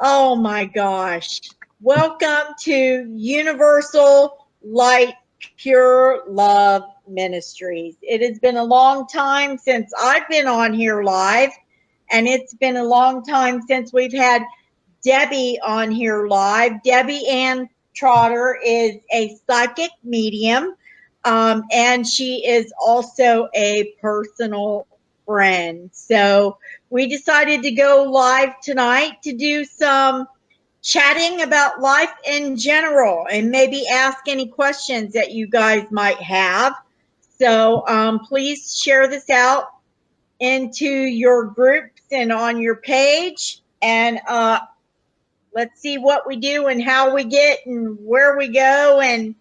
Oh my gosh. Welcome to Universal Light Pure Love Ministries. It has been a long time since I've been on here live, and it's been a long time since we've had Debbie on here live. Debbie Ann Trotter is a psychic medium, and she is also a personal friend. So we decided to go live tonight to do some chatting about life in general and maybe ask any questions that you guys might have. So please share this out into your groups and on your page, and let's see what we do and how we get and where we go, and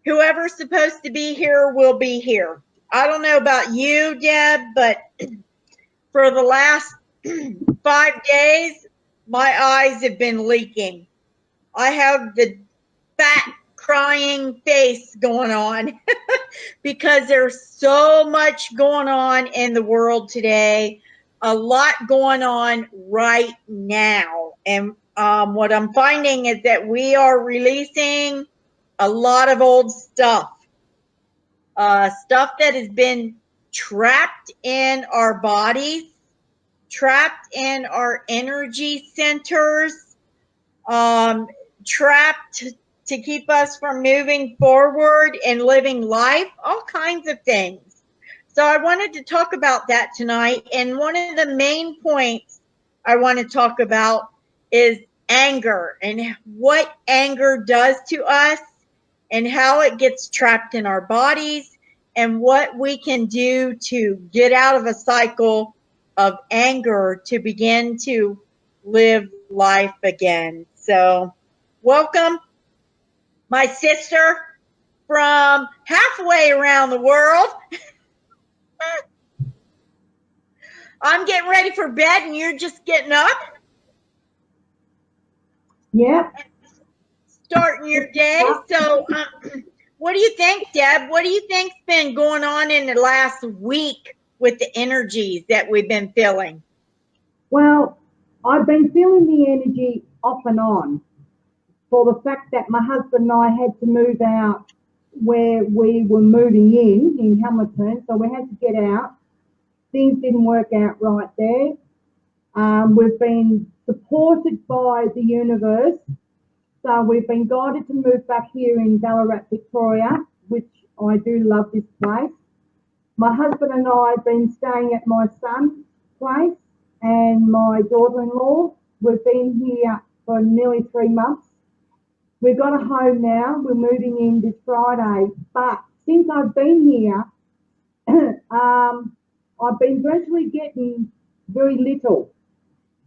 whoever's supposed to be here will be here. I don't know about you, Deb, but for the last 5 days, my eyes have been leaking. I have the fat crying face going on because there's so much going on in the world today, a lot going on right now. And what I'm finding is that we are releasing a lot of old stuff, stuff that has been trapped in our bodies, trapped in our energy centers, trapped to keep us from moving forward and living life, all kinds of things. So I wanted to talk about that tonight. And one of the main points I want to talk about is anger and what anger does to us and how it gets trapped in our bodies and what we can do to get out of a cycle of anger to begin to live life again. So welcome, my sister from halfway around the world. I'm getting ready for bed and you're just getting up. Yeah. Starting your day. So what do you think, Deb? What do you think's been going on in the last week with the energies that we've been feeling? Well, I've been feeling the energy off and on for the fact that my husband and I had to move out where we were moving in Hamilton, so we had to get out. Things didn't work out right there. We've been supported by the universe, so we've been guided to move back here in Ballarat, Victoria, which I do love this place. My husband and I have been staying at my son's place and my daughter-in-law. We've been here for nearly 3 months. We've got a home now. We're moving in this Friday. But since I've been here, I've been gradually getting very little.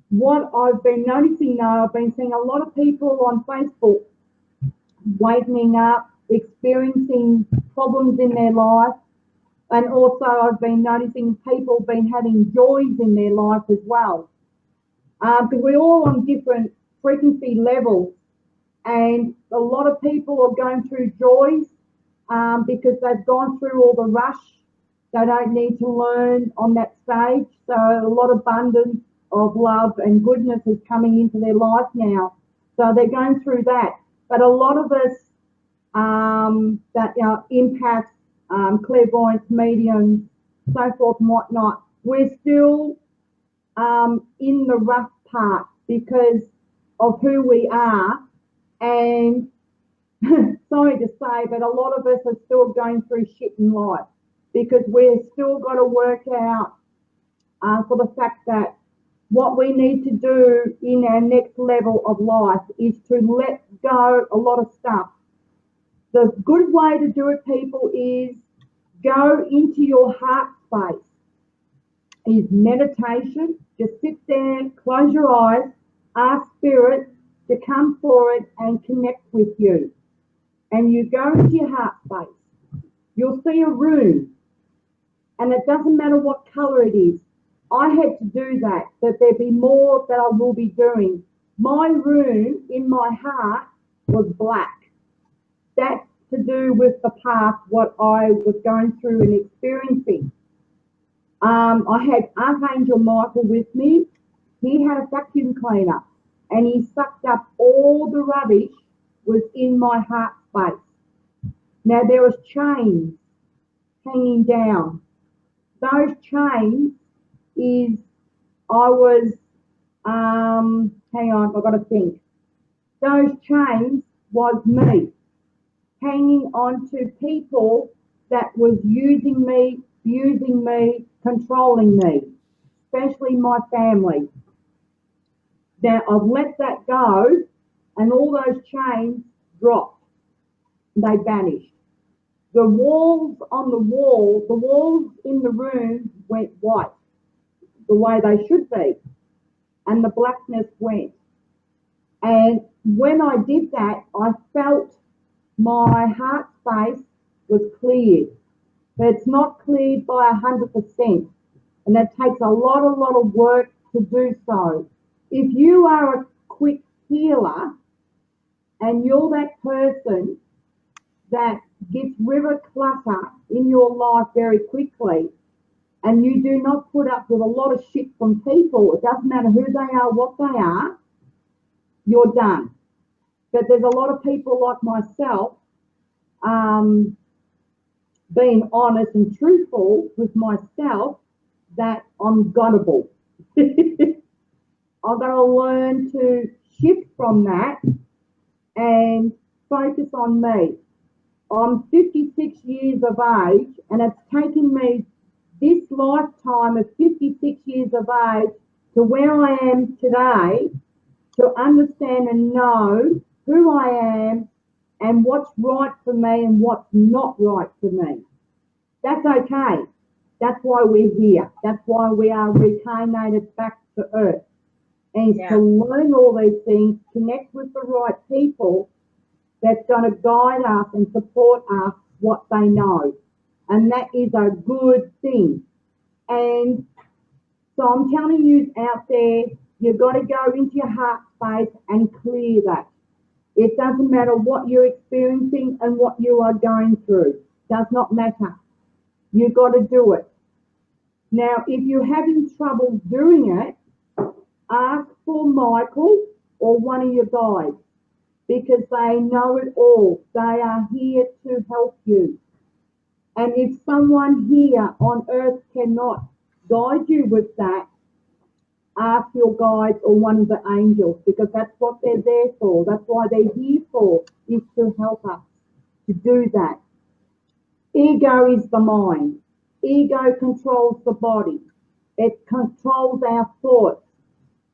What I've been noticing though, I've been seeing a lot of people on Facebook wakening up, experiencing problems in their life. And also I've been noticing people been having joys in their life as well. Because we're all on different frequency levels. And a lot of people are going through joys because they've gone through all the rush. They don't need to learn on that stage. So a lot of abundance of love and goodness is coming into their life now. So they're going through that. But a lot of us that empaths, clairvoyants, mediums, so forth and whatnot, we're still in the rough part because of who we are. And sorry to say, but a lot of us are still going through shit in life because we've still got to work out for the fact that what we need to do in our next level of life is to let go a lot of stuff. The good way to do it, people, is go into your heart space. Is meditation. Just sit there, close your eyes, ask spirit to come forward and connect with you. And you go into your heart space. You'll see a room, and it doesn't matter what color it is. I had to do that there be more that I will be doing. My room in my heart was black. That's to do with the past, what I was going through and experiencing. I had Archangel Michael with me. He had a vacuum cleaner and he sucked up all the rubbish was in my heart space. Now there was chains hanging down. Those chains is I was hang on, I've got to think. Those chains was me hanging on to people that was using me, abusing me, controlling me, especially my family. Now I've let that go and all those chains dropped. They vanished. The walls on the walls in the room went white, the way they should be, and the blackness went. And when I did that, I felt my heart space was cleared. But it's not cleared by 100%. And that takes a lot of work to do so. If you are a quick healer and you're that person that gets rid of clutter in your life very quickly, and you do not put up with a lot of shit from people, it doesn't matter who they are, what they are, you're done. But there's a lot of people like myself, being honest and truthful with myself, that I'm gutable. I've got to learn to shift from that and focus on me. I'm 56 years of age, and it's taken me this lifetime of 56 years of age to where I am today to understand and know who I am and what's right for me and what's not right for me. That's okay. That's why we're here. That's why we are reincarnated back to Earth. And it's to learn all these things, connect with the right people that's going to guide us and support us what they know. And that is a good thing. And so I'm telling you out there, you've got to go into your heart space and clear that. It doesn't matter what you're experiencing and what you are going through. Does not matter. You've got to do it. Now, if you're having trouble doing it, ask for Michael or one of your guides, because they know it all. They are here to help you. And if someone here on earth cannot guide you with that, ask your guides or one of the angels, because that's what they're there for. That's why they're here for, is to help us to do that. Ego is the mind. Ego controls the body. It controls our thoughts.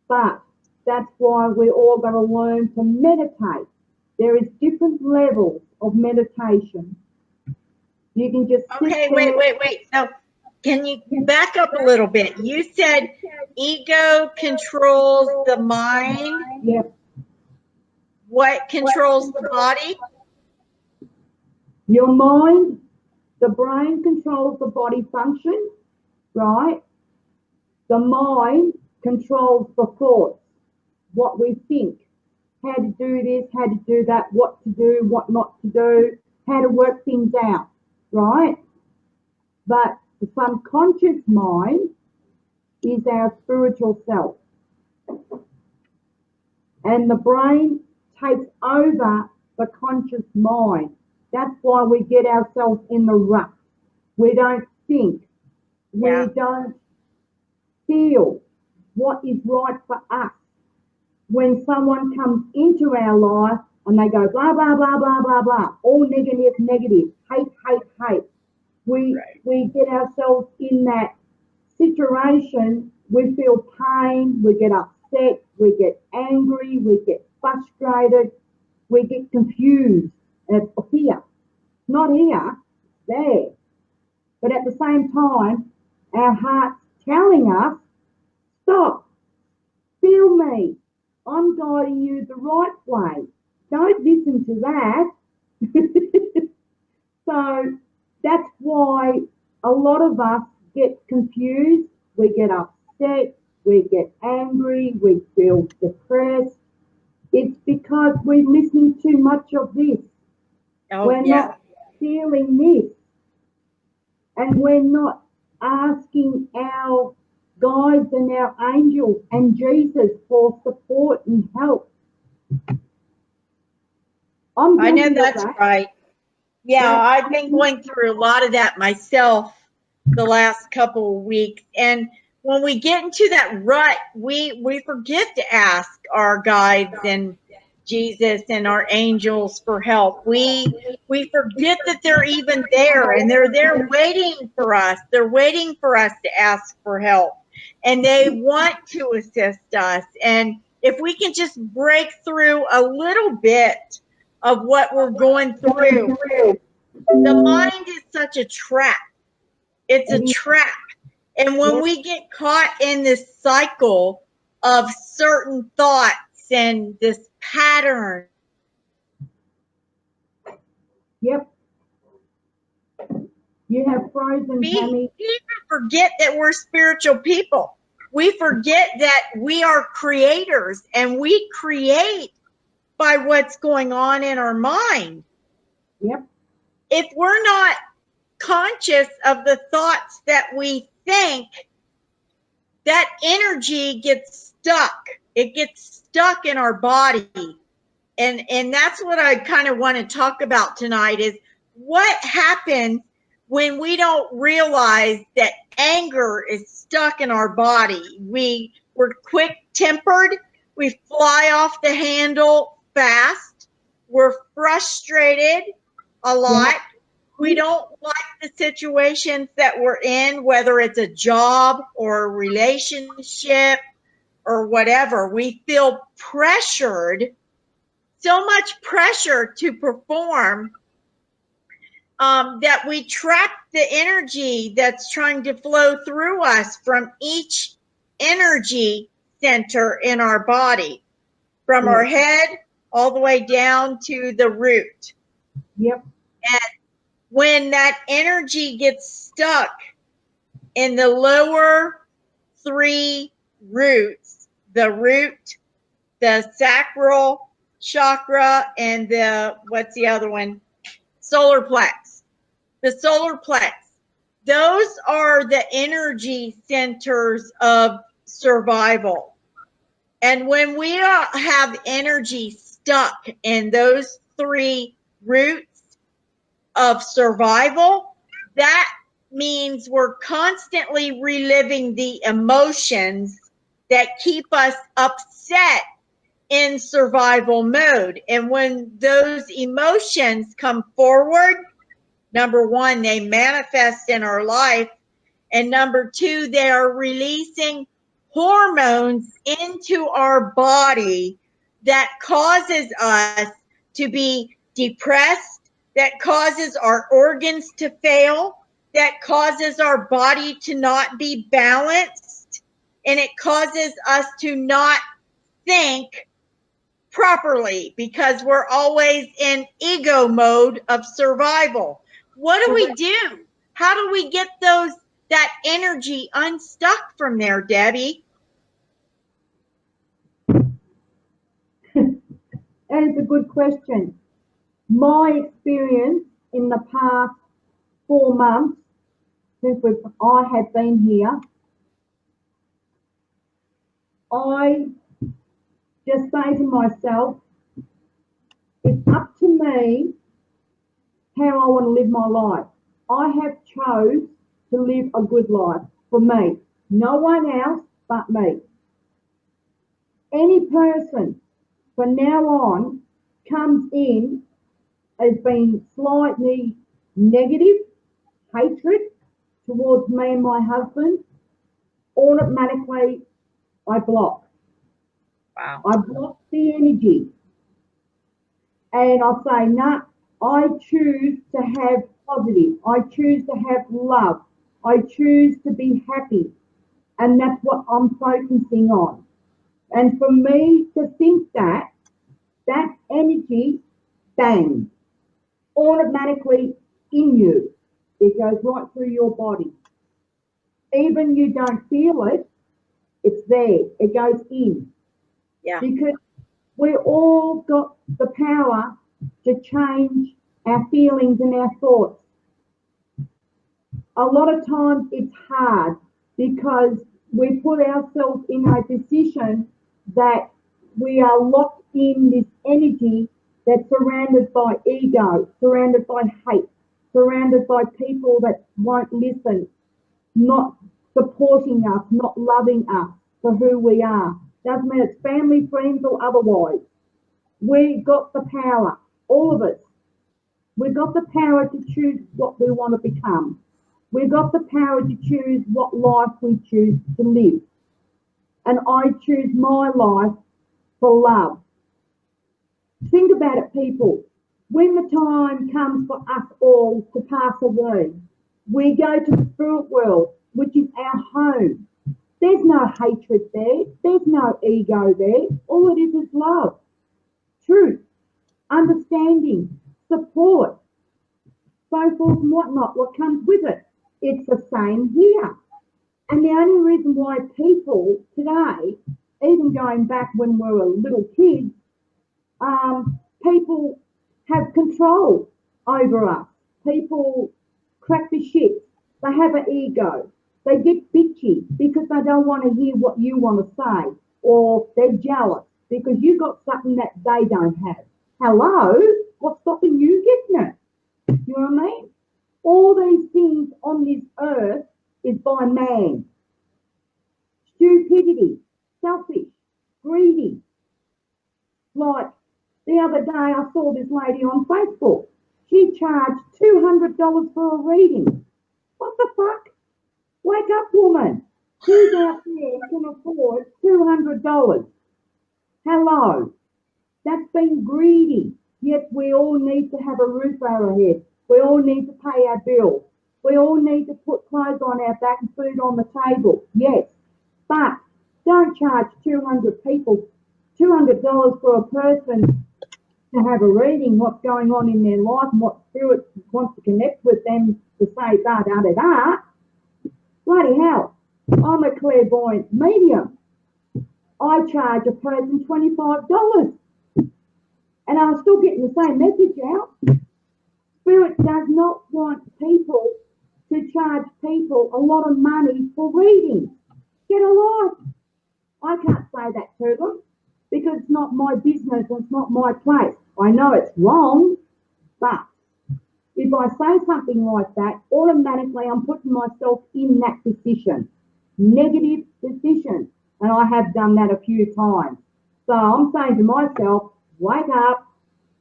But that's why we all got to learn to meditate. There is different levels of meditation. You can just okay, wait. So can you back up a little bit? You said ego controls the mind. Yep. What controls the body? Your mind, the brain controls the body function, right? The mind controls the thoughts, what we think, how to do this, how to do that, what to do, what not to do, how to work things out, right? But the subconscious mind is our spiritual self. And the brain takes over the conscious mind. That's why we get ourselves in the rut. We don't think. We don't feel what is right for us. When someone comes into our life and they go blah, blah, blah, blah, blah, blah, all negative, hate. We get ourselves in that situation. We feel pain, we get upset, we get angry, we get frustrated, we get confused. And it's here, not here, there. But at the same time, our heart's telling us, stop, feel me, I'm guiding you the right way. Don't listen to that. So that's why a lot of us get confused, we get upset, we get angry, we feel depressed. It's because we're listening too much of this. We're not feeling this. And we're not asking our guides and our angels and Jesus for support and help. I know guilty of that's that. right. Yeah, Yeah. I've been going through a lot of that myself the last couple of weeks. And when we get into that rut, we forget to ask our guides and Jesus and our angels for help. We forget that they're even there, and they're there waiting for us. They're waiting for us to ask for help, and they want to assist us. And if we can just break through a little bit of what we're going through, the mind is such a trap. It's a trap. And when we get caught in this cycle of certain thoughts and this pattern, Yep. You have frozen, we Tammy. even forget that we're spiritual people. We forget that we are creators and we create by what's going on in our mind. Yep. If we're not conscious of the thoughts that we think, that energy gets stuck. It gets stuck in our body. And that's what I kind of want to talk about tonight is what happens when we don't realize that anger is stuck in our body. We're quick tempered. We fly off the handle fast. We're frustrated a lot. We don't like the situations that we're in, whether it's a job or a relationship or whatever. We feel pressured, so much pressure to perform that we trap the energy that's trying to flow through us from each energy center in our body, from our head all the way down to the root. Yep. And when that energy gets stuck in the lower three roots, the root, the sacral chakra, and what's the other one? Solar plex. The solar plex. Those are the energy centers of survival. And when we have energy stuck in those three roots of survival, that means we're constantly reliving the emotions that keep us upset in survival mode. And when those emotions come forward, number one, they manifest in our life. And number two, they are releasing hormones into our body that causes us to be depressed, that causes our organs to fail, that causes our body to not be balanced, and it causes us to not think properly because we're always in ego mode of survival. What do we do? How do we get that energy unstuck from there, Debbie? That is a good question. My experience in the past 4 months since I have been here, I just say to myself, it's up to me how I want to live my life. I have chose to live a good life for me. No one else but me. Any person from now on comes in as being slightly negative, hatred towards me and my husband, automatically I block. Wow. I block the energy. And I say, no, I choose to have positive. I choose to have love. I choose to be happy. And that's what I'm focusing on. And for me to think that energy, bang, automatically in you. It goes right through your body. Even you don't feel it, it's there. It goes in. Yeah. Because we all got the power to change our feelings and our thoughts. A lot of times it's hard because we put ourselves in a position that we are locked in this energy that's surrounded by ego, surrounded by hate, surrounded by people that won't listen, not supporting us, not loving us for who we are. Doesn't matter it's family, friends, or otherwise. We got the power, all of us. We've got the power to choose what we want to become. We've got the power to choose what life we choose to live. And I choose my life for love. Think about it, people. When the time comes for us all to pass away, we go to the spirit world, which is our home. There's no hatred there. There's no ego there. All it is love, truth, understanding, support, so forth and whatnot, what comes with it. It's the same here. And the only reason why people today, even going back when we were little kids, people have control over us. People crack the shit. They have an ego. They get bitchy because they don't want to hear what you want to say, or they're jealous because you got something that they don't have. Hello? What's stopping you getting it? You know what I mean? All these things on this earth is by man. Stupidity, selfish, greedy. Like the other day I saw this lady on Facebook. She charged $200 for a reading. What the fuck? Wake up, woman. Who's out there can afford $200? Hello. That's being greedy. Yet we all need to have a roof over our head. We all need to pay our bills. We all need to put clothes on our back and food on the table. Yes. But don't charge $200 for a person to have a reading, what's going on in their life and what spirit wants to connect with them to say da da da da. Bloody hell. I'm a clairvoyant medium. I charge a person $25 and I'm still getting the same message out. Spirit does not want people to charge people a lot of money for readings. Get a life. I can't say that to them because it's not my business and it's not my place. I know it's wrong, but if I say something like that, automatically I'm putting myself in that position, negative position, and I have done that a few times. So I'm saying to myself, wake up,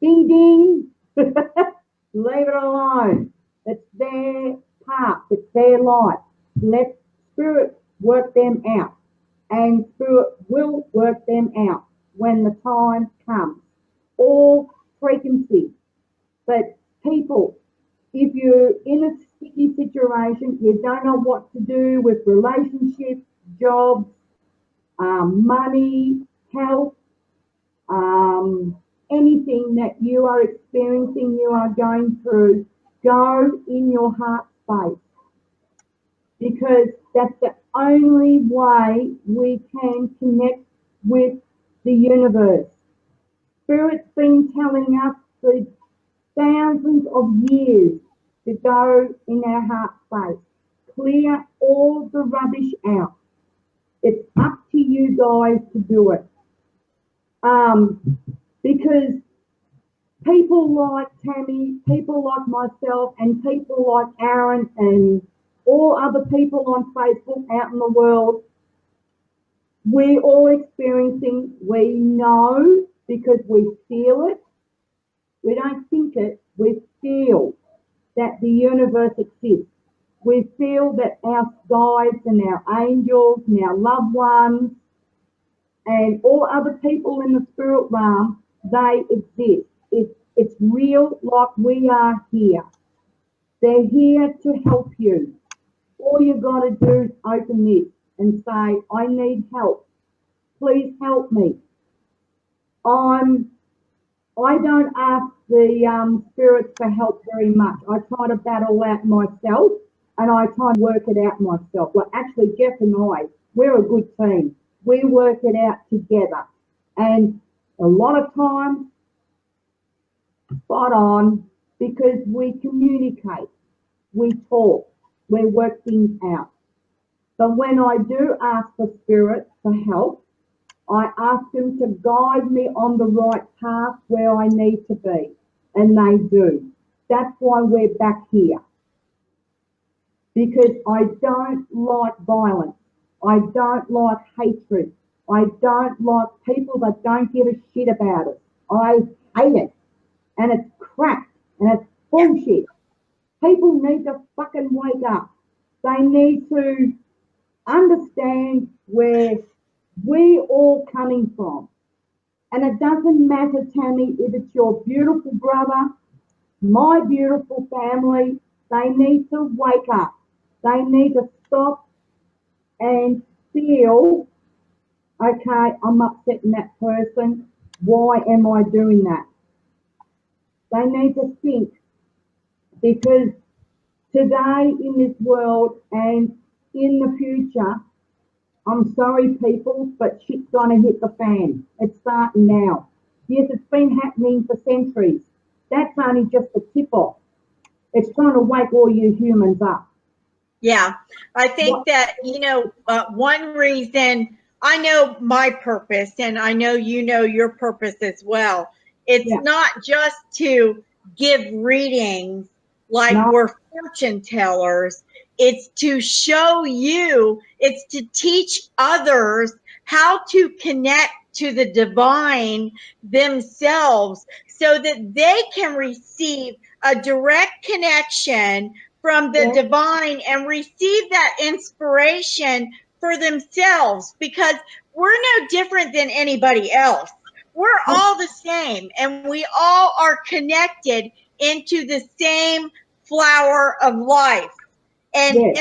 ding ding, leave it alone. It's their path, it's their life. Let spirit work them out, and spirit will work them out when the time comes. All frequency. But people, if you're in a sticky situation, you don't know what to do with relationships, jobs, money, health, anything that you are experiencing, you are going through, go in your heart space. Because that's the only way we can connect with the universe. Spirit's been telling us for thousands of years to go in our heart space. Clear all the rubbish out. It's up to you guys to do it. Because people like Tammy, people like myself, and people like Aaron and all other people on Facebook out in the world, we're all experiencing, we know because we feel it. We don't think it, we feel that the universe exists. We feel that our guides and our angels and our loved ones and all other people in the spirit realm, they exist. It's real, like we are here. They're here to help you. All you got to do is open this and say, I need help. Please help me. I don't ask the spirits for help very much. I try to battle out myself and I try and work it out myself. Well, actually, Jeff and I, we're a good team. We work it out together. And a lot of times, spot on, because we communicate, we talk, we work things out. But when I do ask for spirit for help, I ask them to guide me on the right path where I need to be. And they do. That's why we're back here. Because I don't like violence. I don't like hatred. I don't like people that don't give a shit about it. I hate it. And it's crap. And it's bullshit. People need to fucking wake up. They need to understand where we all coming from. And it doesn't matter, Tammy, if it's your beautiful brother, my beautiful family, they need to wake up. They need to stop and feel, okay, I'm upsetting that person. Why am I doing that? They need to think, because today in this world and in the future, I'm sorry, people, but shit's gonna hit the fan. It's starting now. Yes, it's been happening for centuries. That's only just the tip off. It's trying to wake all you humans up. Yeah, I think that, one reason, I know my purpose, and I know you know your purpose as well. It's not just to give readings like we're fortune tellers. It's to show you, it's to teach others how to connect to the divine themselves so that they can receive a direct connection from the divine and receive that inspiration for themselves, because we're no different than anybody else. We're all the same, and we all are connected into the same flower of life. And,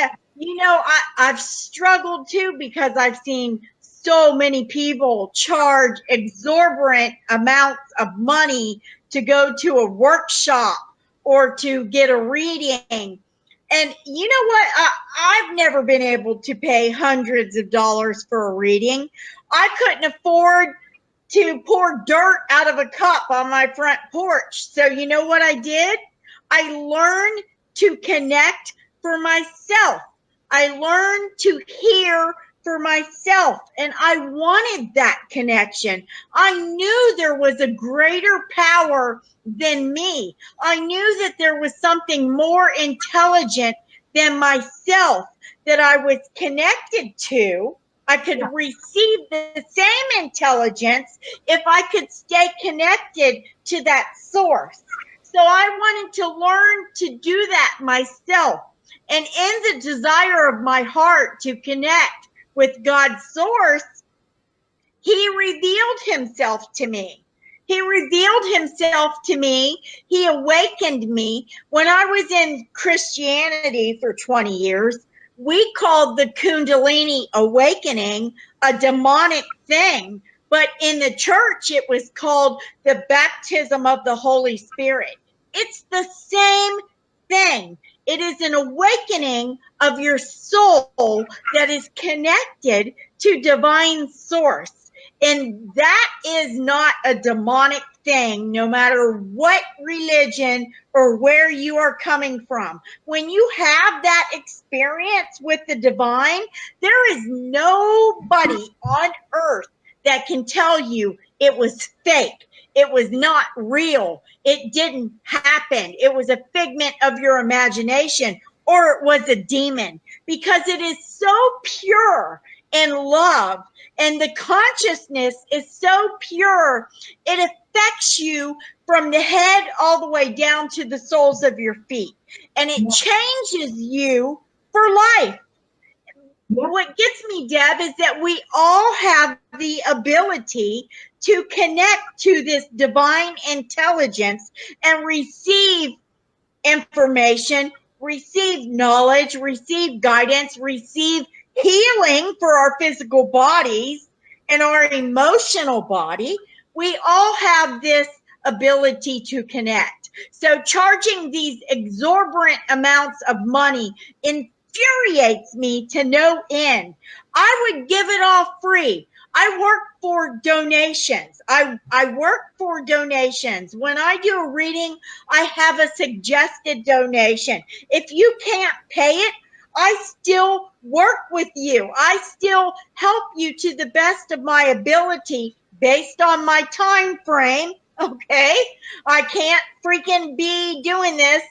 I've struggled too, because I've seen so many people charge exorbitant amounts of money to go to a workshop or to get a reading. And you know what? I've never been able to pay hundreds of dollars for a reading. I couldn't afford to pour dirt out of a cup on my front porch. So you know what I did? I learned to connect for myself. I learned to hear for myself, and I wanted that connection. I knew there was a greater power than me. I knew that there was something more intelligent than myself that I was connected to. I could receive the same intelligence if I could stay connected to that source. So I wanted to learn to do that myself. And in the desire of my heart to connect with God's source, He revealed Himself to me. He revealed Himself to me. He awakened me. When I was in Christianity for 20 years, we called the Kundalini awakening a demonic thing. But in the church, it was called the baptism of the Holy Spirit. It's the same thing. It is an awakening of your soul that is connected to divine source. And that is not a demonic thing, no matter what religion or where you are coming from. When you have that experience with the divine, there is nobody on earth that can tell you it was fake. It was not real. It didn't happen. It was a figment of your imagination, or it was a demon, because it is so pure and love, and the consciousness is so pure, it affects you from the head all the way down to the soles of your feet, and it changes you for life. What gets me, Deb, is that we all have the ability to connect to this divine intelligence and receive information, receive knowledge, receive guidance, receive healing for our physical bodies and our emotional body. We all have this ability to connect. So charging these exorbitant amounts of money infuriates me to no end. I would give it all free. I work for donations. I work for donations. When I do a reading, I have a suggested donation. If you can't pay it, I still work with you. I still help you to the best of my ability based on my time frame. Okay. I can't freaking be doing this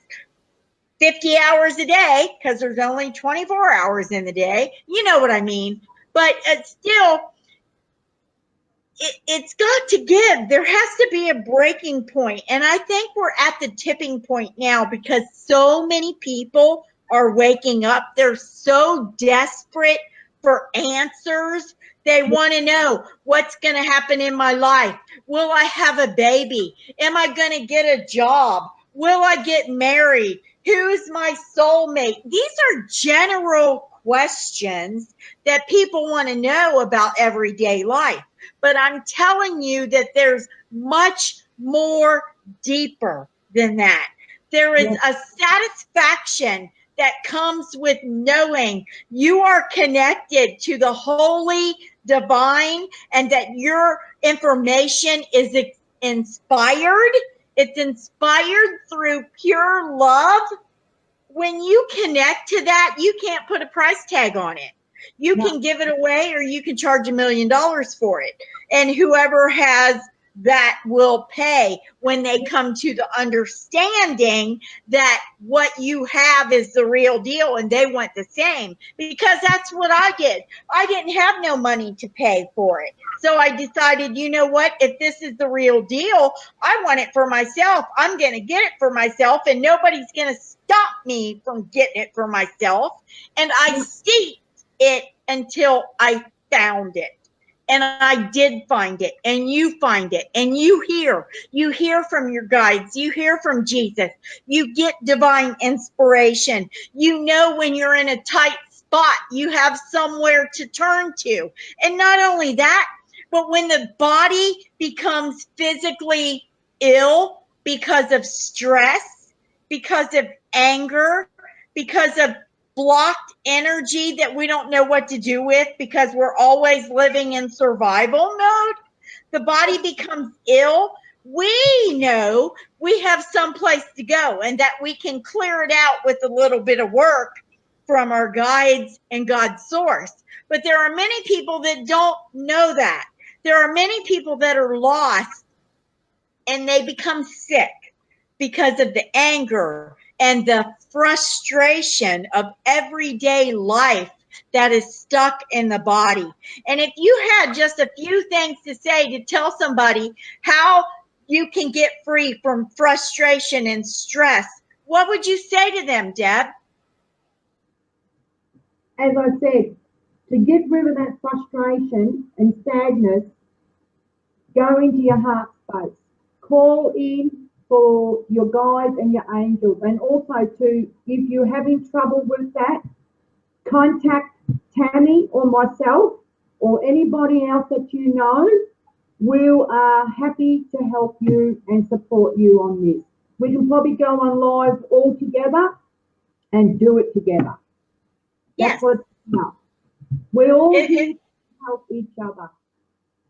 50 hours a day because there's only 24 hours in the day. You know what I mean? But it's still, it's got to give. There has to be a breaking point. And I think we're at the tipping point now because so many people are waking up. They're so desperate for answers. They want to know what's going to happen in my life. Will I have a baby? Am I going to get a job? Will I get married? Who's my soulmate? These are general questions that people want to know about everyday life. But I'm telling you that there's much more deeper than that. There is a satisfaction that comes with knowing you are connected to the holy divine and that your information is inspired. It's inspired through pure love. When you connect to that, you can't put a price tag on it. You can give it away or you can charge $1 million for it. And whoever has that will pay when they come to the understanding that what you have is the real deal and they want the same. Because that's what I did. I didn't have no money to pay for it. So I decided, you know what? If this is the real deal, I want it for myself. I'm going to get it for myself and nobody's going to stop me from getting it for myself. And I seeked it until I found it. And I did find it, and you find it, and you hear from your guides, you hear from Jesus, you get divine inspiration. You know when you're in a tight spot, you have somewhere to turn to. And not only that, but when the body becomes physically ill because of stress, because of anger, because of blocked energy that we don't know what to do with because we're always living in survival mode, the body becomes ill. We know we have some place to go and that we can clear it out with a little bit of work from our guides and God's source. But there are many people that don't know that. There are many people that are lost and they become sick because of the anger and the frustration of everyday life that is stuck in the body. And if you had just a few things to say to tell somebody how you can get free from frustration and stress, what would you say to them, Deb? As I said, to get rid of that frustration and sadness, go into your heart space. Call in for your guides and your angels. And also to, if you're having trouble with that, contact Tammy or myself or anybody else that you know. We are happy to help you and support you on this. We can probably go on live all together and do it together. That's what we're all here to help each other.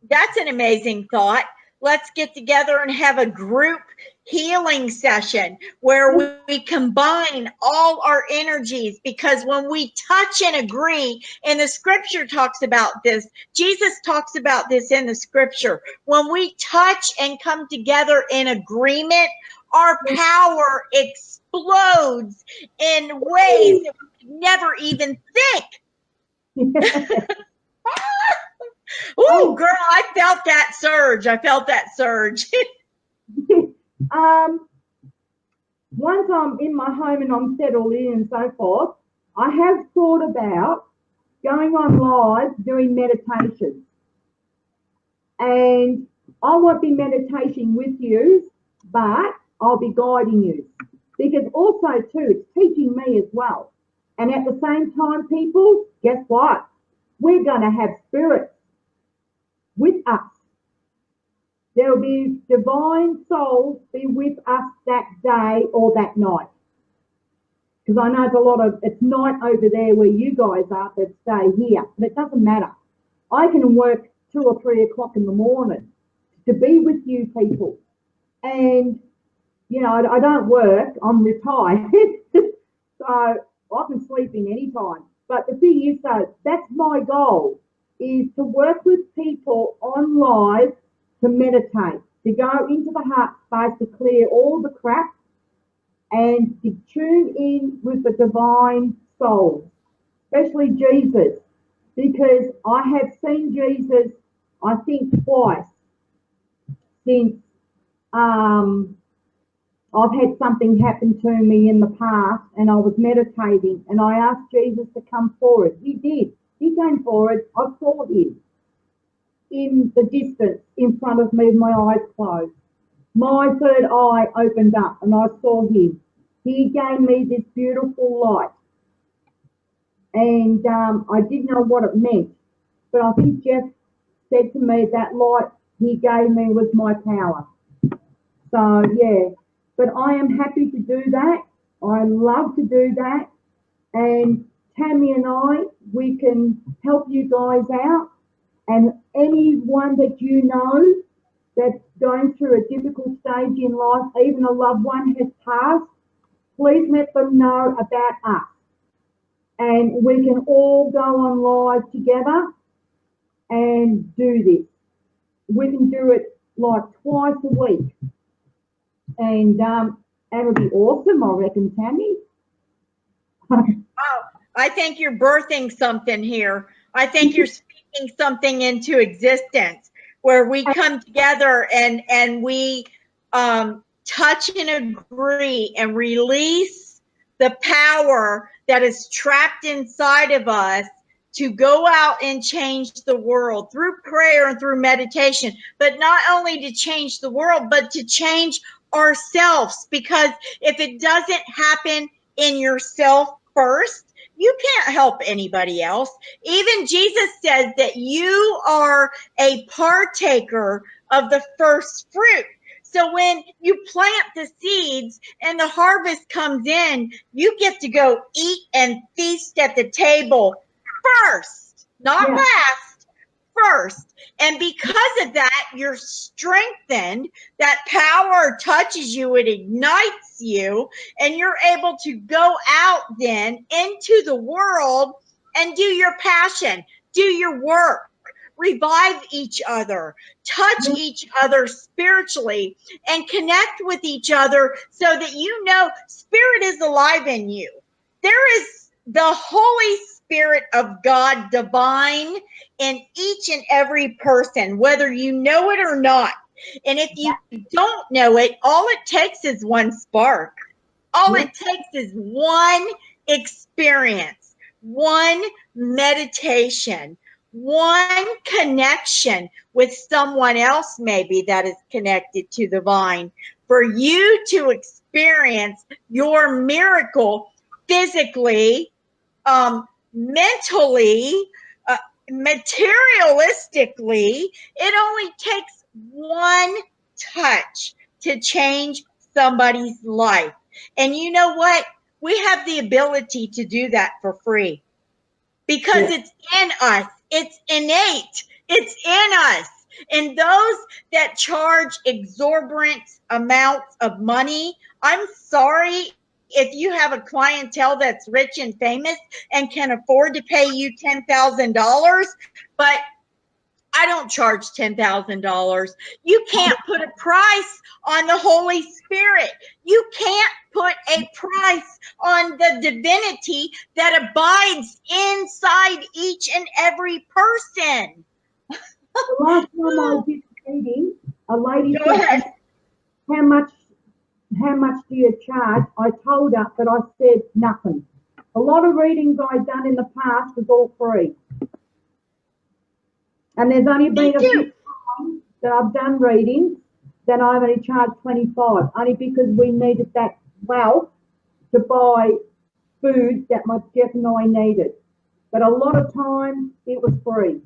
That's an amazing thought. Let's get together and have a group healing session where we combine all our energies, because when we touch and agree, and the scripture talks about this, Jesus talks about this in the scripture, when we touch and come together in agreement, our power explodes in ways that we could never even think. Oh, girl, I felt that surge. Once I'm in my home and I'm settled in and so forth, I have thought about going on live doing meditation. And I won't be meditating with you, but I'll be guiding you. Because also, too, it's teaching me as well. And at the same time, people, guess what? We're going to have spirits with us. There will be divine souls be with us that day or that night. Because I know there's it's night over there where you guys are that stay here. But it doesn't matter. I can work 2 or 3 o'clock in the morning to be with you people. And, you know, I don't work. I'm retired. So I can sleep in any time. But the thing is, though, that's my goal, is to work with people on live to meditate, to go into the heart space, to clear all the crap and to tune in with the divine soul, especially Jesus, because I have seen Jesus, I think, twice since I've had something happen to me in the past, and I was meditating and I asked Jesus to come forward. He did. He came forward. I saw him in the distance in front of me with my eyes closed. My third eye opened up and I saw him. He gave me this beautiful light. And I didn't know what it meant. But I think Jeff said to me that light he gave me was my power. So, yeah. But I am happy to do that. I love to do that. And Tammy and I, we can help you guys out. And anyone that you know that's going through a difficult stage in life, even a loved one has passed, please let them know about us. And we can all go on live together and do this. We can do it like twice a week. And that'll be awesome, I reckon, Tammy. Oh, I think you're birthing something here. I think you're speaking something into existence where we come together and we touch and agree and release the power that is trapped inside of us to go out and change the world through prayer and through meditation, but not only to change the world, but to change ourselves. Because if it doesn't happen in yourself first, you can't help anybody else. Even Jesus says that you are a partaker of the first fruit. So when you plant the seeds and the harvest comes in, you get to go eat and feast at the table first, not last, first. And because of that, you're strengthened. That power touches you, it ignites you, and you're able to go out then into the world and do your passion, do your work, revive each other, touch each other spiritually, and connect with each other so that you know Spirit is alive in you. There is the Holy Spirit of God divine in each and every person, whether you know it or not. And if you don't know it, all it takes is one spark. All it takes is one experience, one meditation, one connection with someone else maybe that is connected to the vine for you to experience your miracle physically, mentally, materialistically. It only takes one touch to change somebody's life. And you know what? We have the ability to do that for free because it's in us. It's innate. It's in us. And those that charge exorbitant amounts of money, I'm sorry if you have a clientele that's rich and famous and can afford to pay you $10,000, but I don't charge $10,000. You can't put a price on the Holy Spirit. You can't put a price on the divinity that abides inside each and every person. The last time I did a reading, a lady said, how much do you charge? I told her, but I said nothing. A lot of readings I've done in the past was all free. And there's only been a few times that I've done readings that I've only charged $25, only because we needed that wealth to buy food that my Jeff and I needed. But a lot of times it was free.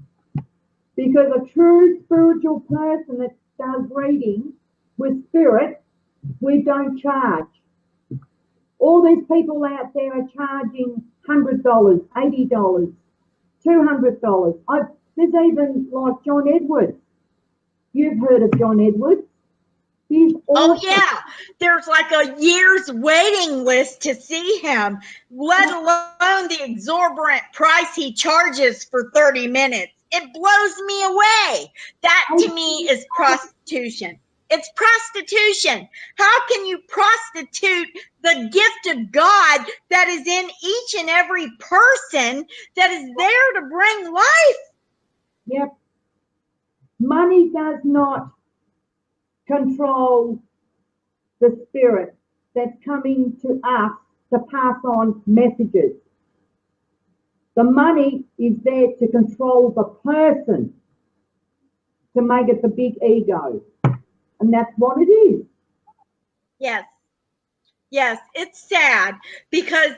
Because a true spiritual person that does reading with spirit, we don't charge. All these people out there are charging $100, $80, $200. There's even like John Edwards. You've heard of John Edwards. He's Oh, awesome. yeah. There's like a year's waiting list to see him, let alone the exorbitant price he charges for 30 minutes. It blows me away. That to me is prostitution. It's prostitution. How can you prostitute the gift of God that is in each and every person that is there to bring life? Yep. Money does not control the spirit that's coming to us to pass on messages. The money is there to control the person, to make it the big ego. And that's what it is. Yes. Yes, it's sad because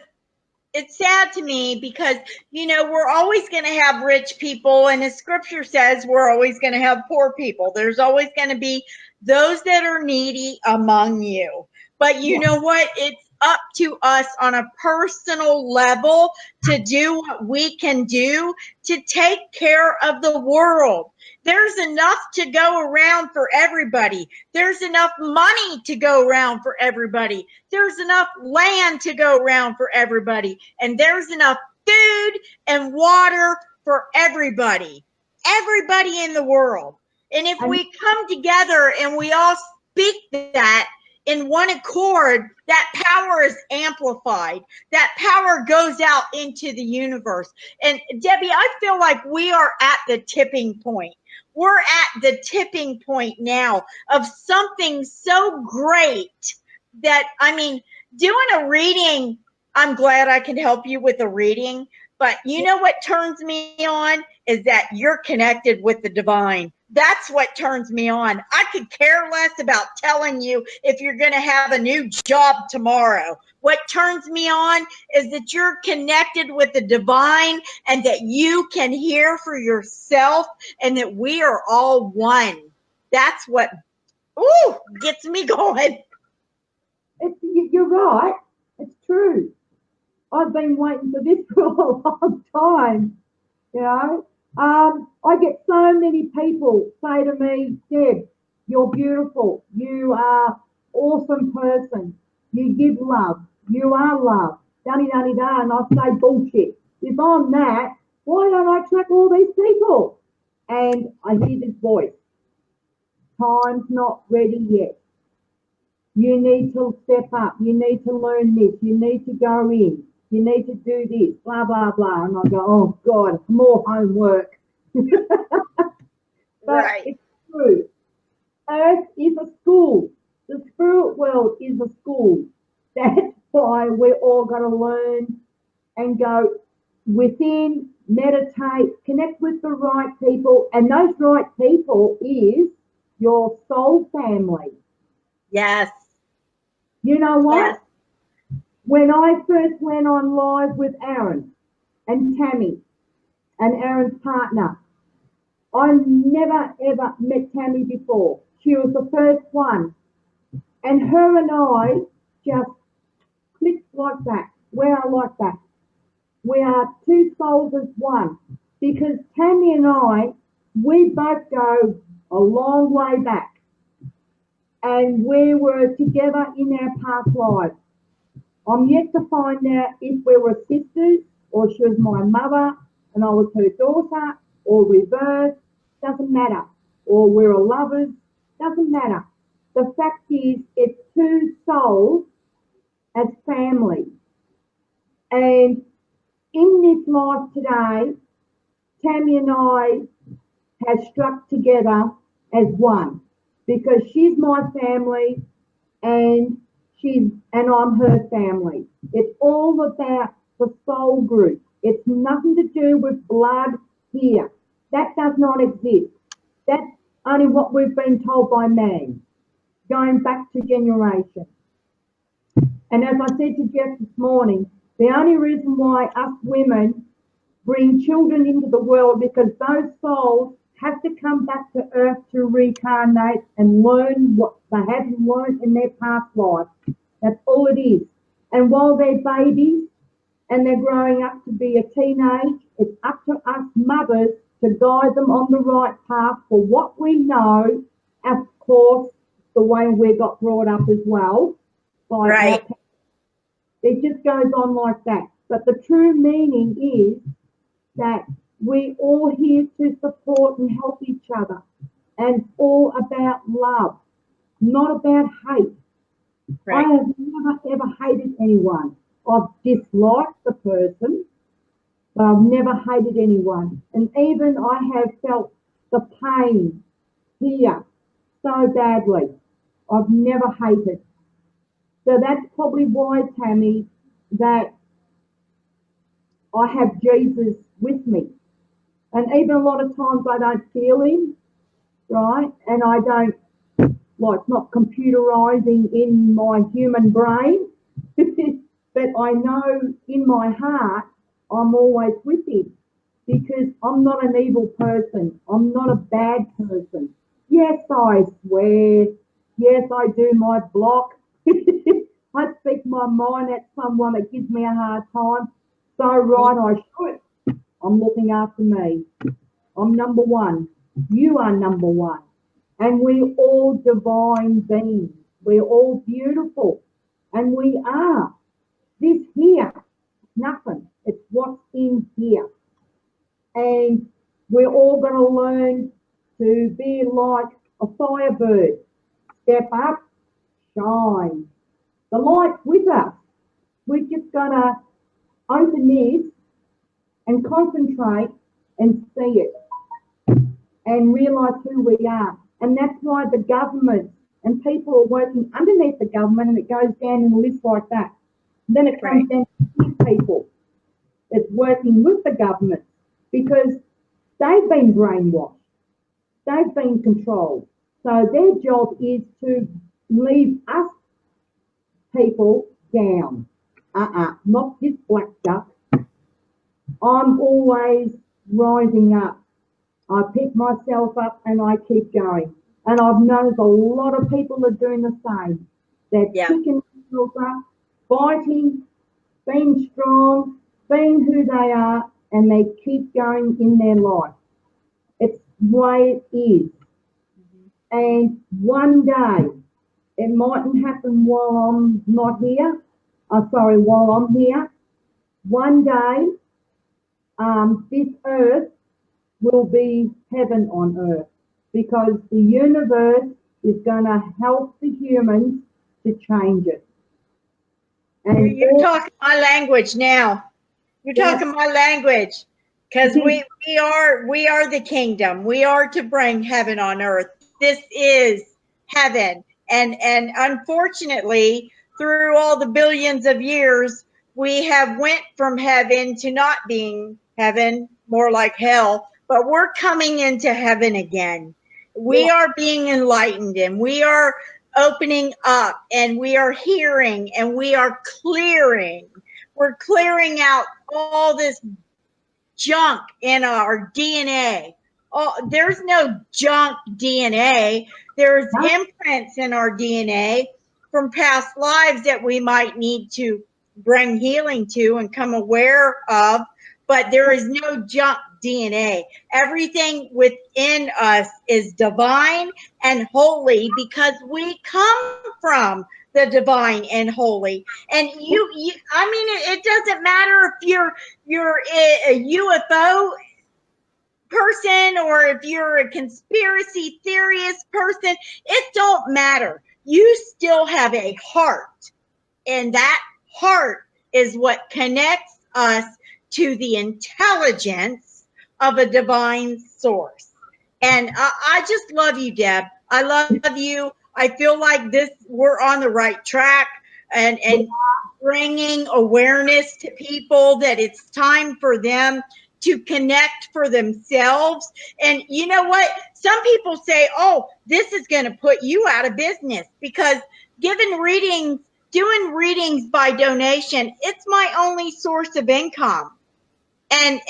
it's sad to me because, we're always going to have rich people, and as scripture says, we're always going to have poor people. There's always going to be those that are needy among you. But you know what? It's up to us on a personal level to do what we can do to take care of the world. There's enough to go around for everybody. There's enough money to go around for everybody. There's enough land to go around for everybody. And there's enough food and water for everybody. Everybody in the world. And if we come together and we all speak that in one accord, that power is amplified. That power goes out into the universe. And Debbie, I feel like we are at the tipping point. We're at the tipping point now of something so great that, doing a reading, I'm glad I can help you with a reading. But you know what turns me on is that you're connected with the divine. That's what turns me on. I could care less about telling you if you're going to have a new job tomorrow. What turns me on is that you're connected with the divine and that you can hear for yourself and that we are all one. That's what gets me going. You're right. It's true. I've been waiting for this for a long time. I get so many people say to me, Deb, you're beautiful. You are awesome person. You give love. You are love. Da-di-da-di-da. And I say, bullshit. If I'm that, why don't I attract all these people? And I hear this voice. Time's not ready yet. You need to step up. You need to learn this. You need to go in. You need to do this, blah, blah, blah. And I go, oh, God, more homework. But right. It's true. Earth is a school. The spirit world is a school. That's why we're all going to learn and go within, meditate, connect with the right people. And those right people is your soul family. Yes. You know what? Yes. When I first went on live with Aaron and Tammy and Aaron's partner, I never ever met Tammy before. She was the first one. And her and I just clicked like that. We are like that. We are two souls as one. Because Tammy and I, we both go a long way back. And we were together in our past lives. I'm yet to find out if we were sisters or she was my mother and I was her daughter or reverse, doesn't matter. Or we were lovers, doesn't matter. The fact is it's two souls as family. And in this life today, Tammy and I have struck together as one because she's my family and I'm her family. It's all about the soul group. It's nothing to do with blood here. That does not exist. That's only what we've been told by man, going back to generations. And as I said to Jeff this morning, the only reason why us women bring children into the world because those souls have to come back to earth to reincarnate and learn what they haven't learned in their past life. That's all it is. And while they're babies and they're growing up to be a teenage, it's up to us mothers to guide them on the right path for what we know, of course, the way we got brought up as well. By Right. it just goes on like that. But the true meaning is that we're all here to support and help each other. And it's all about love, not about hate. Right. I have never ever hated anyone. I've disliked the person, but I've never hated anyone. And even I have felt the pain here so badly. I've never hated. So that's probably why, Tammy, that I have Jesus with me. And even a lot of times I don't feel him, right? And I don't, like, not computerizing in my human brain, but I know in my heart I'm always with him because I'm not an evil person. I'm not a bad person. Yes, I swear. Yes, I do my block. I speak my mind at someone that gives me a hard time. So right, I should. I'm looking after me. I'm number one. You are number one. And we're all divine beings. We're all beautiful. And we are. This here, nothing. It's what's in here. And we're all going to learn to be like a firebird. Step up, shine. The light's with us. We're just going to open this and concentrate and see it and realise who we are. And that's why the government and people are working underneath the government, and it goes down in a list like that. And then it comes down to these people that's working with the government because they've been brainwashed. They've been controlled. So their job is to leave us people down. Not this black duck. I'm always rising up. I pick myself up and I keep going. And I've noticed a lot of people are doing the same. They're picking themselves up, fighting, being strong, being who they are, and they keep going in their life. It's the way it is. And one day, it mightn't happen while I'm not here. While I'm here. One day, this earth will be heaven on earth because the universe is going to help the humans to change it. And you're talking my language now. You're talking my language because we are the kingdom. We are to bring heaven on earth. This is heaven. And unfortunately, through all the billions of years, we have went from heaven to not being heaven, more like hell. But we're coming into heaven again. We are being enlightened and we are opening up and we are hearing and we are clearing. We're clearing out all this junk in our DNA. Oh, there's no junk DNA. There's imprints in our DNA from past lives that we might need to bring healing to and come aware of, but there is no junk DNA. Everything within us is divine and holy because we come from the divine and holy. And it doesn't matter if you're a UFO person or if you're a conspiracy theorist person, it don't matter. You still have a heart, and that heart is what connects us to the intelligence of a divine source. And I just love you, Deb. I love you. I feel like we're on the right track and bringing awareness to people that it's time for them to connect for themselves. And you know what? Some people say, oh, this is going to put you out of business because doing readings by donation, it's my only source of income. And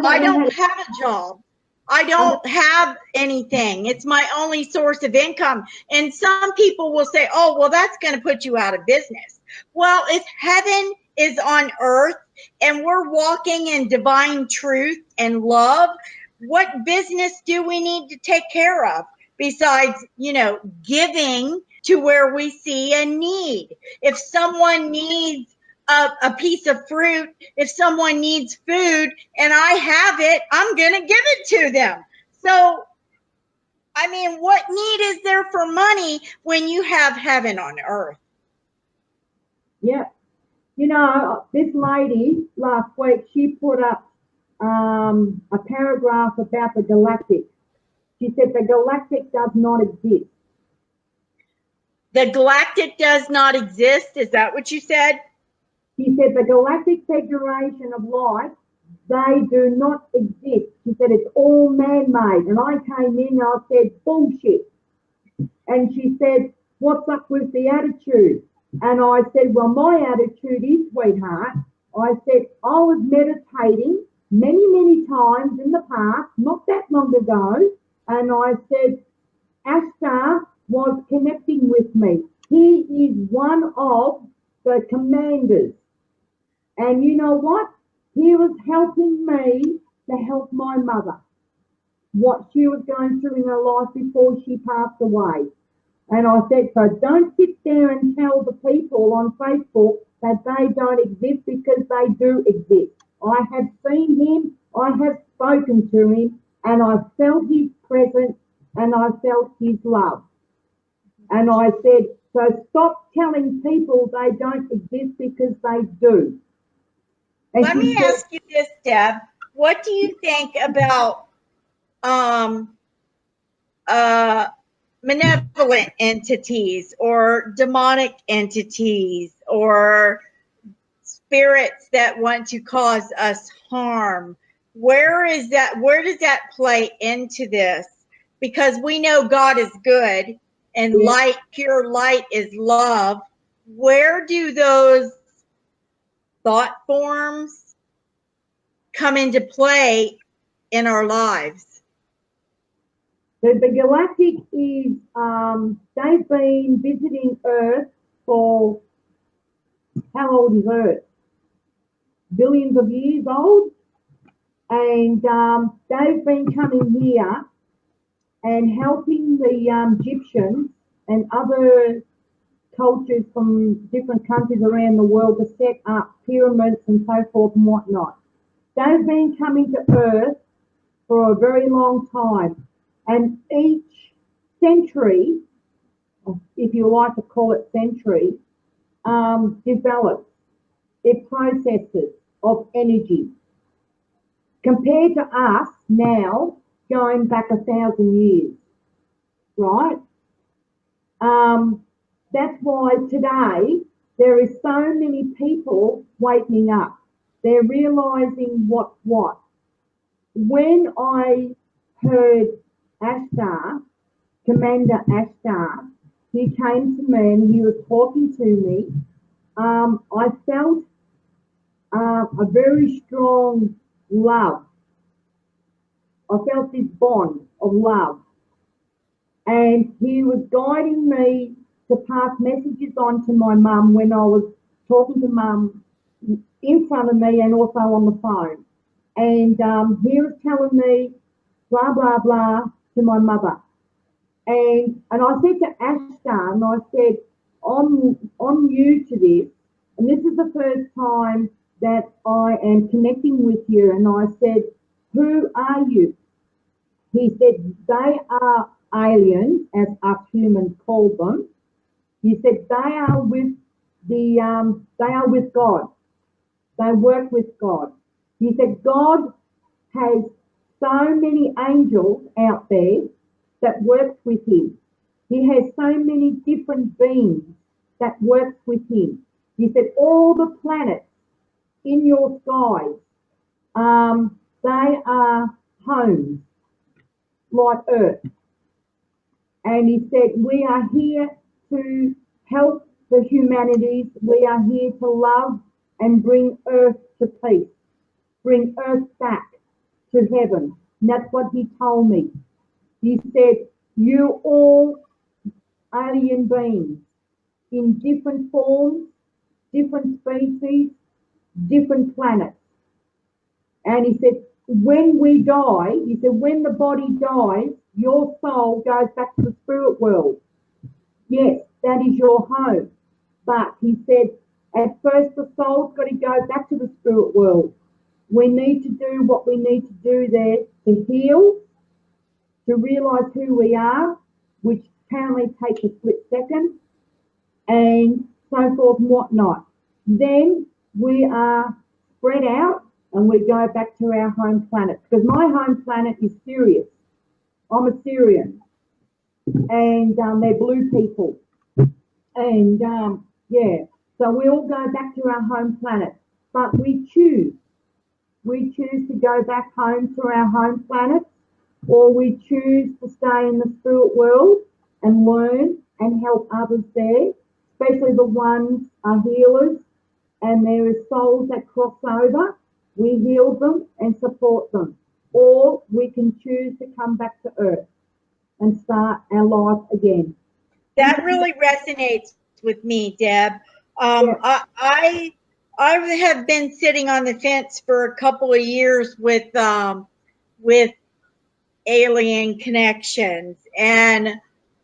I don't have a job. I don't have anything. It's my only source of income. And some people will say, oh, well, that's going to put you out of business. Well, if heaven is on earth and we're walking in divine truth and love, what business do we need to take care of? besides, giving to where we see a need. If someone needs a piece of fruit, if someone needs food and I have it, I'm going to give it to them. So, I mean, what need is there for money when you have heaven on earth? Yeah. This lady last week, she put up a paragraph about the galactic. She said the galactic does not exist. The galactic does not exist. Is that what you said? She said the Galactic Federation of Light, they do not exist. She said it's all man-made. And I came in and I said, bullshit. And she said, what's up with the attitude? And I said, well, my attitude is, sweetheart, I said, I was meditating many, many times in the past, not that long ago. And I said, Ashtar was connecting with me. He is one of the commanders. And you know what? He was helping me to help my mother, what she was going through in her life before she passed away. And I said, so don't sit there and tell the people on Facebook that they don't exist, because they do exist. I have seen him, I have spoken to him, and I felt his presence and I felt his love. And I said, so stop telling people they don't exist, because they do. And let me ask you this, Deb. What do you think about malevolent entities or demonic entities or spirits that want to cause us harm? Where does that play into this? Because we know God is good and light, pure light is love. Where do those thought forms come into play in our lives? The galactic is, they've been visiting Earth for, how old is Earth? Billions of years old. And they've been coming here and helping the Egyptians and other cultures from different countries around the world to set up pyramids and so forth and whatnot. They've been coming to Earth for a very long time. And each century, if you like to call it century, develops its processes of energy. Compared to us now, going back 1,000 years, right? That's why today there is so many people waking up. They're realizing what's what. When I heard Ashtar, Commander Ashtar, he came to me and he was talking to me. I felt a very strong love. I felt this bond of love. And he was guiding me to pass messages on to my mum when I was talking to mum in front of me and also on the phone. And he was telling me blah, blah, blah to my mother. And I said to Ashtar, and I said, I'm new to this, and this is the first time that I am connecting with you. And I said, who are you? He said, they are aliens, as us humans call them. He said, they are with God. They work with God. He said, God has so many angels out there that work with him. He has so many different beings that work with him. He said, all the planets in your skies, they are homes like Earth. And he said, we are here to help the humanities. We are here to love and bring Earth to peace, bring Earth back to heaven. And that's what he told me. He said, you all alien beings in different forms, different species, different planets. And he said, when we die, he said, when the body dies, your soul goes back to the spirit world. Yes, that is your home. But he said, at first the soul's got to go back to the spirit world. We need to do what we need to do there to heal, to realise who we are, which apparently takes a split second, and so forth and whatnot. Then we are spread out and we go back to our home planet. Because my home planet is Sirius. I'm a Syrian. And they're blue people. And yeah, so we all go back to our home planet. But we choose. We choose to go back home to our home planet, or we choose to stay in the spirit world and learn and help others there, especially the ones are healers and there is souls that cross over. We heal them and support them. Or we can choose to come back to Earth and start our life again. That really resonates with me, Deb. I have been sitting on the fence for a couple of years with alien connections, and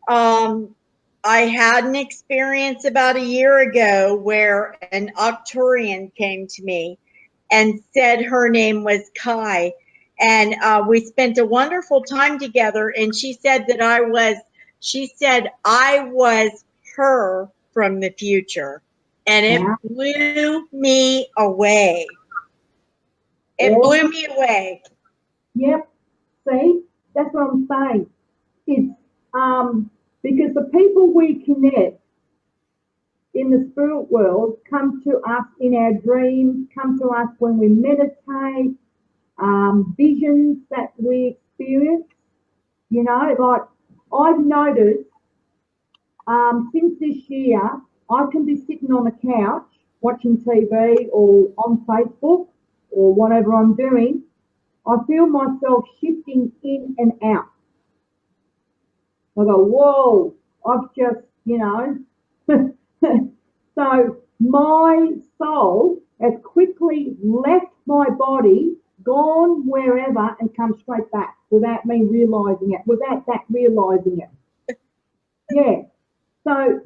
I had an experience about a year ago where an Octurian came to me and said her name was Kai, and we spent a wonderful time together. And she said that I was her from the future, and it blew me away. It blew me away. Yep. See, that's what I'm saying. It's because the people we connect in the spirit world come to us in our dreams, come to us when we meditate, visions that we experience. You know, like I've noticed since this year, I can be sitting on a couch watching TV or on Facebook or whatever I'm doing. I feel myself shifting in and out. I go, whoa, I've just, you know. So my soul has quickly left my body, gone wherever, and come straight back without me realising it, without that realising it. Yeah. So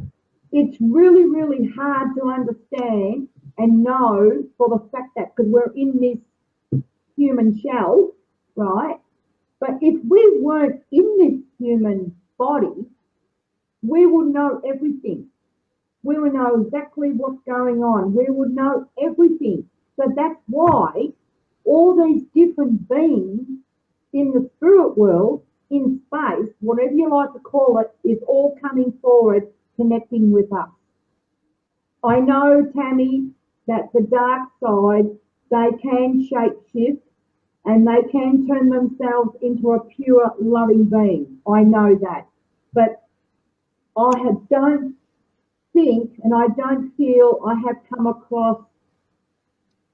it's really, really hard to understand and know for the fact that, because we're in this human shell, right? But if we weren't in this human body, we would know everything. We would know exactly what's going on. We would know everything. So that's why all these different beings in the spirit world, in space, whatever you like to call it, is all coming forward, connecting with us. I know, Tammy, that the dark side, they can shapeshift and they can turn themselves into a pure loving being. I know that. But I don't think and I don't feel I have come across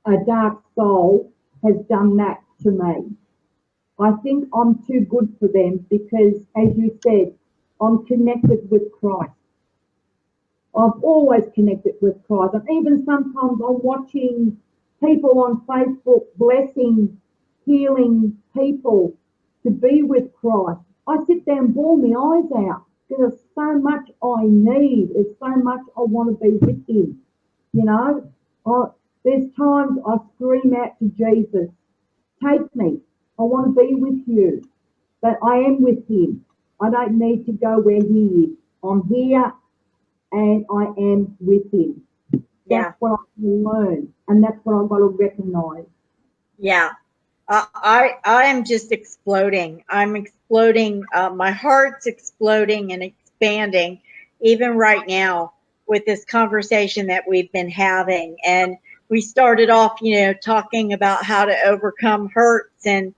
a dark soul has done that to me. I think I'm too good for them because, as you said, I'm connected with Christ. I've always connected with Christ. And even sometimes I'm watching people on Facebook blessing, healing people to be with Christ. I sit there and bawl my eyes out. There's so much I need. There's so much I want to be with him. You know, there's times I scream out to Jesus, take me. I want to be with you. But I am with him. I don't need to go where he is. I'm here and I am with him. That's what I can learn. And that's what I've got to recognize. Yeah. I am just exploding. I'm exploding. My heart's exploding and expanding, even right now with this conversation that we've been having. And we started off, you know, talking about how to overcome hurts and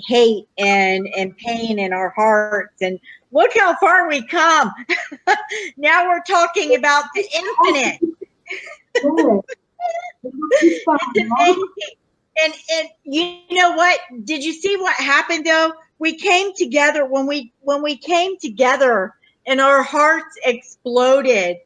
hate and pain in our hearts. And look how far we come. Now we're talking about the infinite. It's amazing. And you know what? Did you see what happened though? We came together when we came together and our hearts exploded.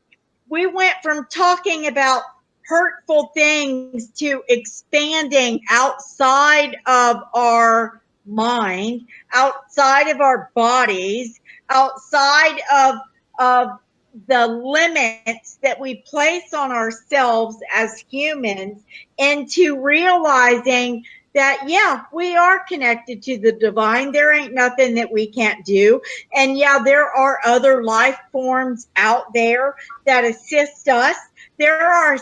We went from talking about hurtful things to expanding outside of our mind, outside of our bodies, outside of the limits that we place on ourselves as humans, into realizing that, yeah, we are connected to the divine. There ain't nothing that we can't do. And yeah, there are other life forms out there that assist us. There are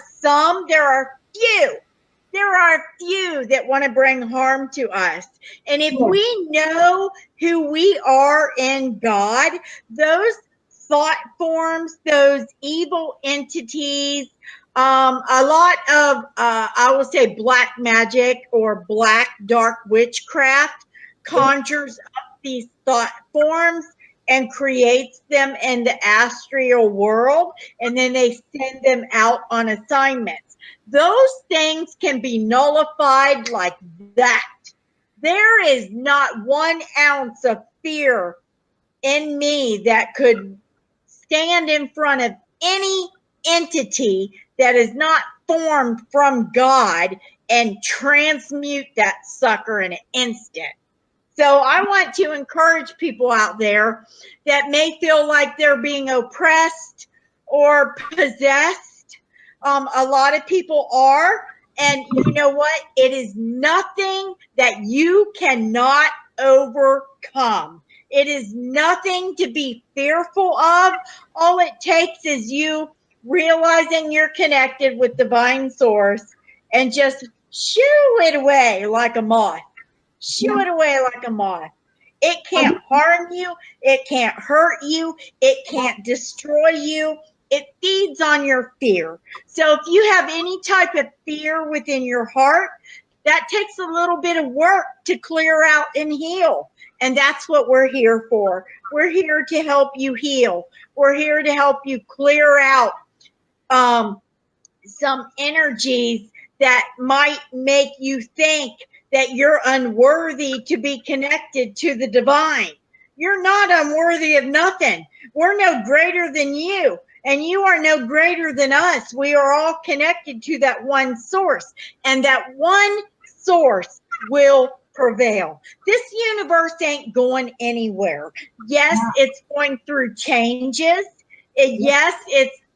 few that want to bring harm to us. And if Yes. we know who we are in God, those thought forms, those evil entities, a lot of, I will say, black magic or black dark witchcraft conjures up these thought forms and creates them in the astral world, and then they send them out on assignments. Those things can be nullified like that. There is not 1 ounce of fear in me that could stand in front of any entity that is not formed from God and transmute that sucker in an instant. So I want to encourage people out there that may feel like they're being oppressed or possessed. A lot of people are. And you know what? It is nothing that you cannot overcome. It is nothing to be fearful of. All it takes is you realizing you're connected with divine source and just shoo it away like a moth. Shoo it away like a moth. It can't harm you. It can't hurt you. It can't destroy you. It feeds on your fear. So if you have any type of fear within your heart, that takes a little bit of work to clear out and heal. And that's what we're here for. We're here to help you heal. We're here to help you clear out some energies that might make you think that you're unworthy to be connected to the divine. You're not unworthy of nothing. We're no greater than you, and you are no greater than us. We are all connected to that one source, and that one source will prevail. This universe ain't going anywhere. Yes, it's going through changes. Yes,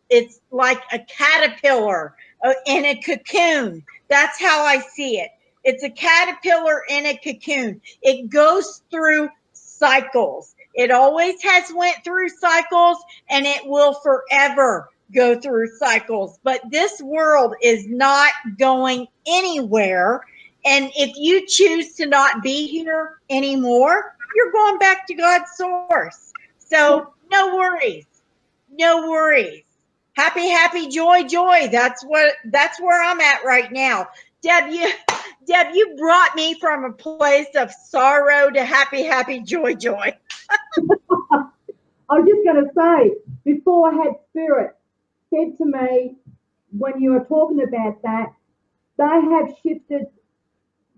it's like a caterpillar in a cocoon. That's how I see it. It's a caterpillar in a cocoon. It goes through cycles. It always has went through cycles, and it will forever go through cycles. But this world is not going anywhere. And if you choose to not be here anymore, you're going back to God's source. So no worries. No worries. Happy, joy. That's where I'm at right now. Deb, you brought me from a place of sorrow to happy, joy. I was just going to say, before I had Spirit said to me, when you were talking about that, they have shifted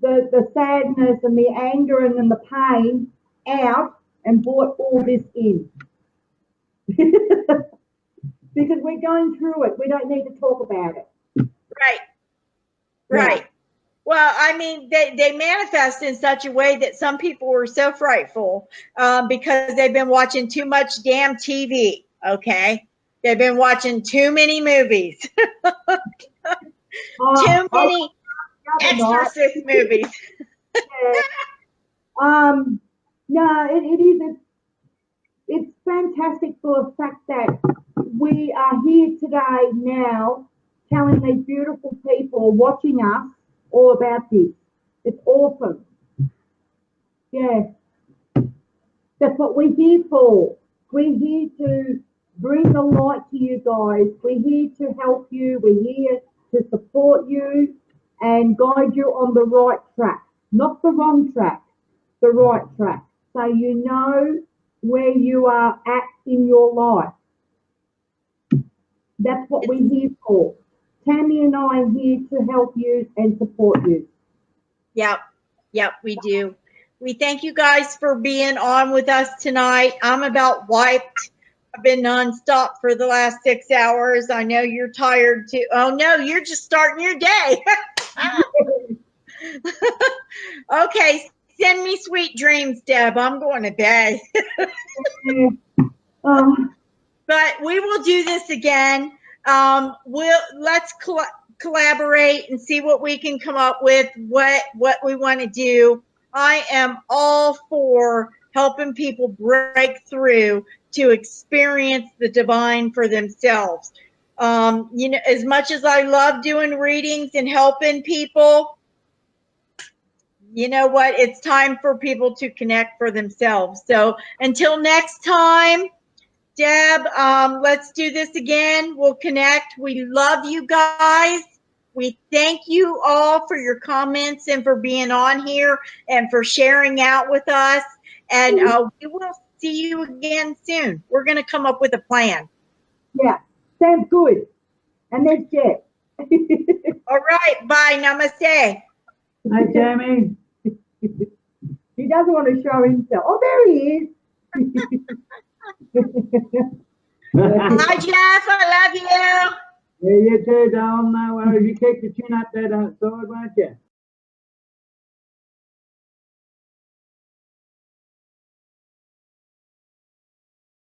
the sadness and the anger and the pain out and brought all this in. Because we're going through it. We don't need to talk about it. Right. Yeah. Well, I mean, they manifest in such a way that some people were so frightful because they've been watching too much damn TV, okay? They've been watching too many movies. Too many exorcist movies. No, it is. It's fantastic for the fact that we are here today now telling these beautiful people watching us all about this. It's awesome. Yeah. That's what we're here for. We're here to bring the light to you guys. We're here to help you. We're here to support you and guide you on the right track. Not the wrong track, the right track. So you know where you are at in your life. That's what we're here for. Tammy and I are here to help you and support you. Yep, we do. We thank you guys for being on with us tonight. I'm about wiped. I've been nonstop for the last 6 hours. I know you're tired too. Oh no, you're just starting your day. Okay, Send me sweet dreams, Deb. I'm going to bed. Yeah. But we will do this again. Let's collaborate and see what we can come up with, what we want to do. I am all for helping people break through to experience the divine for themselves. You know, as much as I love doing readings and helping people, you know what? It's time for people to connect for themselves. So until next time, Deb, let's do this again. We'll connect. We love you guys. We thank you all for your comments and for being on here and for sharing out with us. And we will see you again soon. We're going to come up with a plan. Yeah, sounds good. And there's Jeff. All right. Bye. Namaste. Hi, Jamie. He doesn't want to show himself. Oh, there he is. Hi, Jeff. I love you. Yeah, you too, darling. No worries. You keep your chin up there, don't side, won't you?